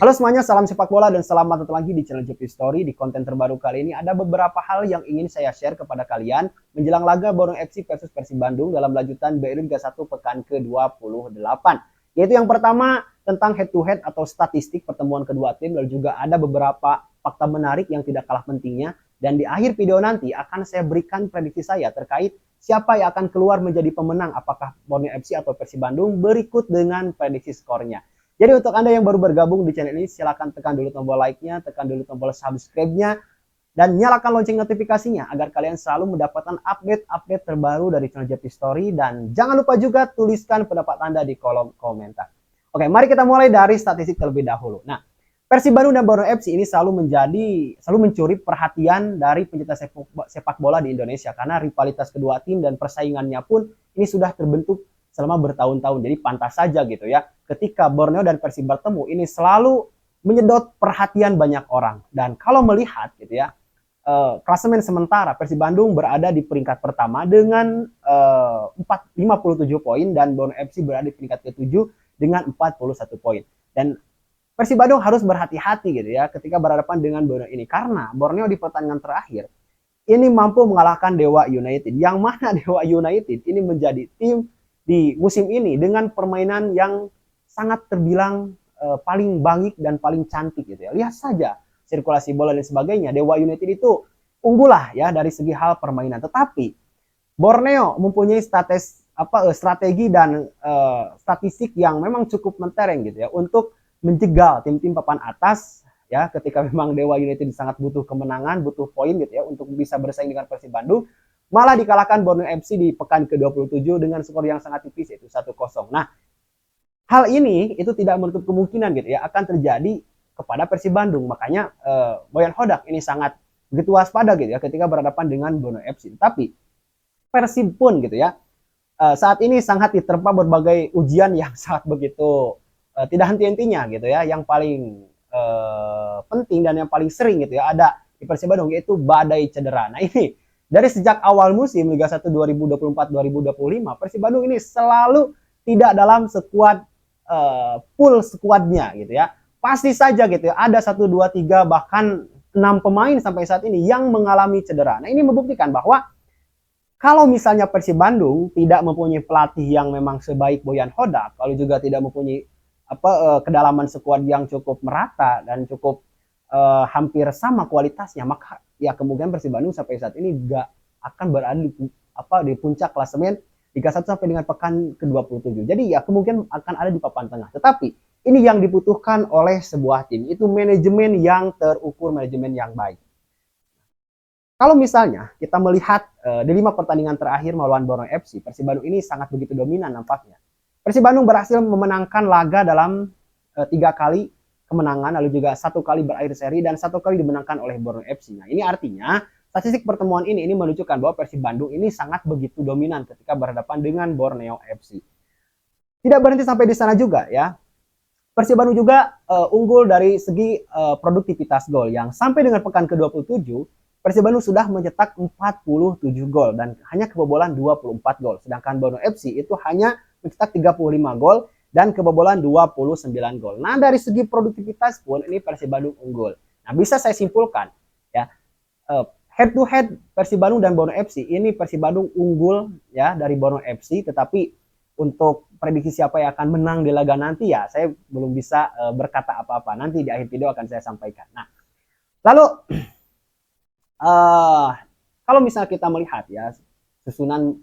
Halo semuanya, salam sepak bola dan selamat datang lagi di channel Jepi Story. Di konten terbaru kali ini ada beberapa hal yang ingin saya share kepada kalian menjelang laga Borneo FC versus Persib Bandung dalam lanjutan BRI Liga 1 pekan ke-28. Yaitu yang pertama tentang head to head atau statistik pertemuan kedua tim, lalu juga ada beberapa fakta menarik yang tidak kalah pentingnya, dan di akhir video nanti akan saya berikan prediksi saya terkait siapa yang akan keluar menjadi pemenang, apakah Borneo FC atau Persib Bandung, berikut dengan prediksi skornya. Jadi untuk Anda yang baru bergabung di channel ini, silahkan tekan dulu tombol like-nya, tekan dulu tombol subscribe-nya, dan nyalakan lonceng notifikasinya agar kalian selalu mendapatkan update-update terbaru dari channel Jepi Story. Dan jangan lupa juga tuliskan pendapat Anda di kolom komentar. Oke, mari kita mulai dari statistik terlebih dahulu. Nah, Persib Bandung dan Borneo FC ini selalu mencuri perhatian dari pencinta sepak bola di Indonesia karena rivalitas kedua tim dan persaingannya pun ini sudah terbentuk selama bertahun-tahun. Jadi pantas saja gitu ya, ketika Borneo dan Persib bertemu ini selalu menyedot perhatian banyak orang. Dan kalau melihat gitu ya, klasemen sementara Persib Bandung berada di peringkat pertama dengan 57 poin dan Borneo FC berada di peringkat ke-7 dengan 41 poin. Dan Persib Bandung harus berhati-hati gitu ya ketika berhadapan dengan Borneo ini, karena Borneo di pertandingan terakhir ini mampu mengalahkan Dewa United, yang mana Dewa United ini menjadi tim di musim ini dengan permainan yang sangat terbilang paling bangkit dan paling cantik gitu ya. Lihat saja sirkulasi bola dan sebagainya. Dewa United itu unggul lah ya dari segi hal permainan. Tetapi Borneo mempunyai strategi dan statistik yang memang cukup mentereng gitu ya untuk menjegal tim-tim papan atas ya, ketika memang Dewa United sangat butuh kemenangan, butuh poin gitu ya untuk bisa bersaing dengan Persib Bandung. Malah dikalahkan Borneo FC di pekan ke-27 dengan skor yang sangat tipis, yaitu 1-0. Nah, hal ini itu tidak menutup kemungkinan gitu ya akan terjadi kepada Persib Bandung. Makanya Boyan Hodak ini sangat begitu waspada gitu ya ketika berhadapan dengan Borneo FC. Tapi Persib pun gitu ya saat ini sangat diterpa berbagai ujian yang sangat begitu tidak henti-hentinya gitu ya. Yang paling penting dan yang paling sering gitu ya ada di Persib Bandung, yaitu badai cedera. Nah, ini dari sejak awal musim Liga 1 2024-2025, Persib Bandung ini selalu tidak dalam skuad full skuadnya gitu ya. Pasti saja gitu ya, ada 1, 2, 3 bahkan 6 pemain sampai saat ini yang mengalami cedera. Nah, ini membuktikan bahwa kalau misalnya Persib Bandung tidak mempunyai pelatih yang memang sebaik Boyan Hodak, kalau juga tidak mempunyai kedalaman skuad yang cukup merata dan cukup hampir sama kualitasnya, maka ya kemungkinan Persib Bandung sampai saat ini gak akan berada di puncak klasemen Liga 1 sampai dengan pekan ke-27. Jadi ya kemungkinan akan ada di papan tengah. Tetapi ini yang dibutuhkan oleh sebuah tim, itu manajemen yang terukur, manajemen yang baik. Kalau misalnya kita melihat di 5 pertandingan terakhir melawan Borneo FC, Persib Bandung ini sangat begitu dominan nampaknya. Persib Bandung berhasil memenangkan laga dalam 3 kali kemenangan, lalu juga 1 kali berakhir seri dan 1 kali dimenangkan oleh Borneo FC. Nah, ini artinya statistik pertemuan ini menunjukkan bahwa Persib Bandung ini sangat begitu dominan ketika berhadapan dengan Borneo FC. Tidak berhenti sampai di sana juga ya. Persib Bandung juga unggul dari segi produktivitas gol, yang sampai dengan pekan ke-27 Persib Bandung sudah mencetak 47 gol dan hanya kebobolan 24 gol. Sedangkan Borneo FC itu hanya mencetak 35 gol dan kebobolan 29 gol. Nah, dari segi produktivitas pun ini Persib Bandung unggul. Nah, bisa saya simpulkan ya, head to head Persib Bandung dan Borneo FC ini Persib Bandung unggul ya dari Borneo FC. Tetapi untuk prediksi siapa yang akan menang di laga nanti ya saya belum bisa berkata apa-apa. Nanti di akhir video akan saya sampaikan. Nah, lalu kalau misalnya kita melihat ya susunan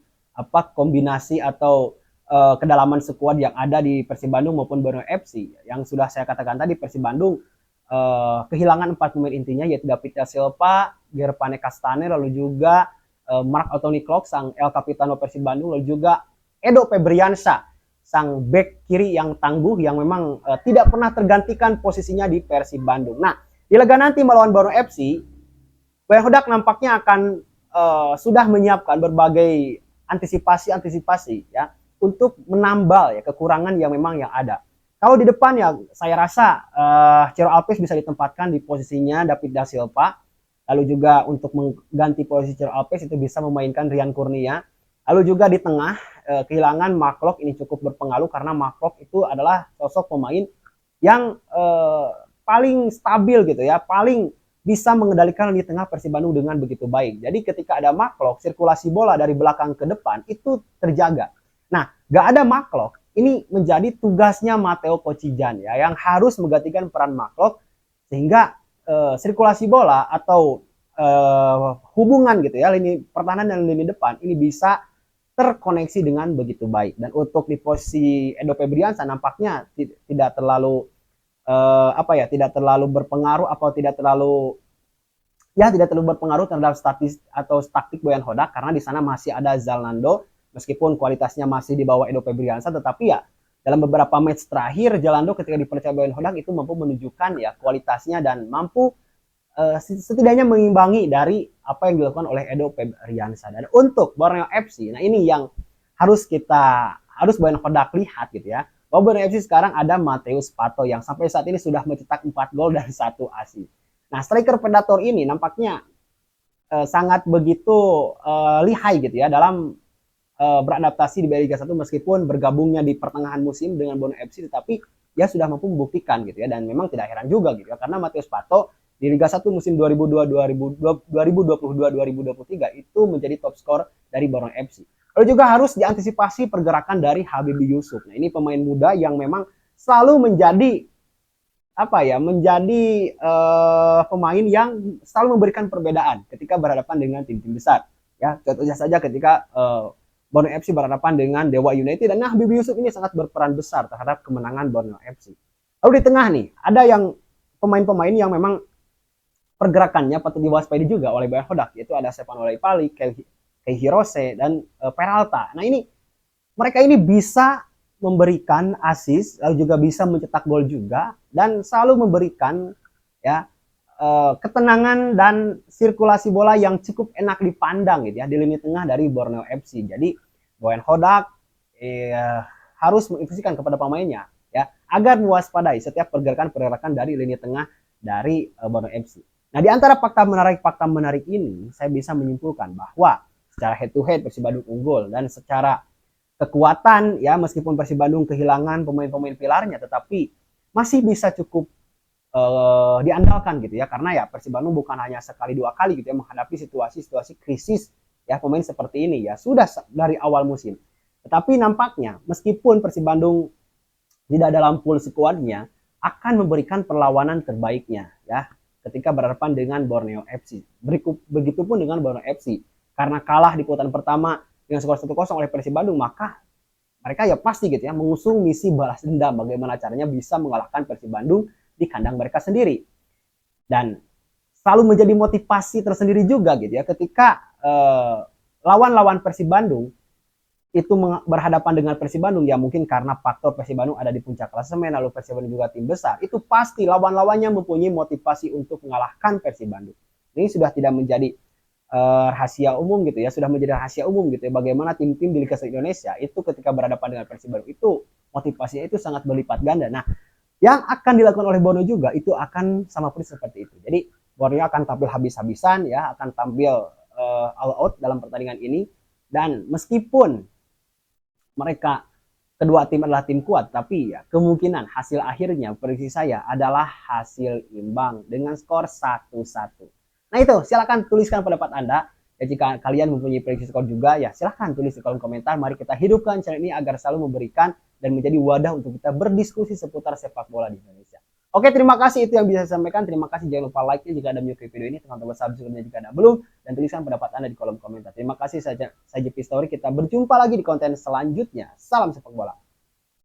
kombinasi atau kedalaman skuad yang ada di Persib Bandung maupun Borneo FC, yang sudah saya katakan tadi, Persib Bandung kehilangan 4 pemain intinya, yaitu David da Silva, Gerpane Castane, lalu juga Mark Anthony Klok sang El Capitano Persib Bandung, lalu juga Edo Febriansyah sang bek kiri yang tangguh yang memang tidak pernah tergantikan posisinya di Persib Bandung. Nah, di laga nanti melawan Borneo FC, Boyan Hodak nampaknya akan sudah menyiapkan berbagai antisipasi ya untuk menambal ya kekurangan yang memang yang ada. Kalau di depan ya saya rasa Ciro Alves bisa ditempatkan di posisinya David da Silva. Lalu juga untuk mengganti posisi Ciro Alves itu bisa memainkan Rian Kurnia. Lalu juga di tengah kehilangan Mark Klok ini cukup berpengaruh karena Mark Klok itu adalah sosok pemain yang paling stabil gitu ya, paling bisa mengendalikan lini tengah Persib Bandung dengan begitu baik. Jadi ketika ada Mark sirkulasi bola dari belakang ke depan itu terjaga. Nah, gak ada Mark, ini menjadi tugasnya Matteo Kocijan ya, yang harus menggantikan peran Mark sehingga sirkulasi bola atau hubungan gitu ya, lini pertahanan dan lini depan ini bisa terkoneksi dengan begitu baik. Dan untuk di posisi Edo Febriansyah nampaknya tidak terlalu tidak terlalu berpengaruh atau tidak terlalu berpengaruh terhadap statis atau taktik Boyan Hodak, karena di sana masih ada Zalando, meskipun kualitasnya masih di bawah Edo Febriansyah, tetapi ya dalam beberapa match terakhir Zalando ketika dipercaya Boyan Hodak itu mampu menunjukkan ya kualitasnya dan mampu setidaknya mengimbangi dari apa yang dilakukan oleh Edo Febriansyah. Dan untuk Borneo FC, nah ini yang harus Boyan Hodak lihat gitu ya, bahwa Borneo FC sekarang ada Mateus Pato yang sampai saat ini sudah mencetak 4 gol dan 1 assist. Nah, striker predator ini nampaknya sangat begitu lihai gitu ya dalam beradaptasi di Liga 1 meskipun bergabungnya di pertengahan musim dengan Borneo FC, tetapi dia sudah mampu membuktikan gitu ya, dan memang tidak heran juga gitu ya karena Mateus Pato di Liga 1 musim 2022-2023 itu menjadi top skor dari Borneo FC. Lalu juga harus diantisipasi pergerakan dari Habibie Yusuf. Nah, ini pemain muda yang memang selalu menjadi pemain yang selalu memberikan perbedaan ketika berhadapan dengan tim-tim besar. Ya, contohnya saja ketika Borneo FC berhadapan dengan Dewa United, dan Habibie Yusuf ini sangat berperan besar terhadap kemenangan Borneo FC. Lalu di tengah nih, ada yang pemain-pemain yang memang pergerakannya patut diwaspadai juga oleh Boyan Hodak, yaitu ada Stefano Leipali, Kei Hirose, dan Peralta. Nah, ini mereka ini bisa memberikan assist, lalu juga bisa mencetak gol juga, dan selalu memberikan ya ketenangan dan sirkulasi bola yang cukup enak dipandang gitu ya di lini tengah dari Borneo FC. Jadi Boyan Hodak harus menginstruksikan kepada pemainnya ya agar mewaspadai setiap pergerakan dari lini tengah dari Borneo FC. Nah, di antara fakta menarik ini saya bisa menyimpulkan bahwa secara head to head Persib Bandung unggul, dan secara kekuatan ya meskipun Persib Bandung kehilangan pemain-pemain pilarnya tetapi masih bisa cukup diandalkan gitu ya, karena ya Persib Bandung bukan hanya sekali dua kali gitu ya menghadapi situasi-situasi krisis ya pemain seperti ini ya sudah dari awal musim. Tetapi nampaknya meskipun Persib Bandung tidak dalam pool skuadnya akan memberikan perlawanan terbaiknya ya ketika berhadapan dengan Borneo FC. Begitupun dengan Borneo FC, karena kalah di putaran pertama dengan skor 1-0 oleh Persib Bandung, maka mereka ya pasti gitu ya mengusung misi balas dendam, bagaimana caranya bisa mengalahkan Persib Bandung di kandang mereka sendiri. Dan selalu menjadi motivasi tersendiri juga gitu ya ketika lawan-lawan Persib Bandung itu berhadapan dengan Persib Bandung, ya mungkin karena faktor Persib Bandung ada di puncak klasemen, lalu Persib Bandung juga tim besar, itu pasti lawan-lawannya mempunyai motivasi untuk mengalahkan Persib Bandung. Ini sudah tidak menjadi rahasia umum gitu ya, sudah menjadi rahasia umum gitu ya, bagaimana tim-tim di Liga 1 Indonesia itu ketika berhadapan dengan Persib Bandung itu motivasinya itu sangat berlipat ganda. Nah, yang akan dilakukan oleh Borneo juga itu akan sama persis seperti itu. Jadi Borneo akan tampil habis-habisan ya, akan tampil all out dalam pertandingan ini, dan meskipun mereka kedua tim adalah tim kuat, tapi ya kemungkinan hasil akhirnya prediksi saya adalah hasil imbang dengan skor 1-1. Nah, itu silakan tuliskan pendapat Anda. Ya, jika kalian mempunyai prediksi skor juga ya silakan tulis di kolom komentar. Mari kita hidupkan channel ini agar selalu memberikan dan menjadi wadah untuk kita berdiskusi seputar sepak bola di Indonesia. Oke, terima kasih, itu yang bisa saya sampaikan. Terima kasih, jangan lupa like-nya jika Anda menyukai video ini, teman-teman subscribe-nya jika Anda belum, dan tuliskan pendapat Anda di kolom komentar. Terima kasih, saya JP Story, kita berjumpa lagi di konten selanjutnya. Salam sepak bola.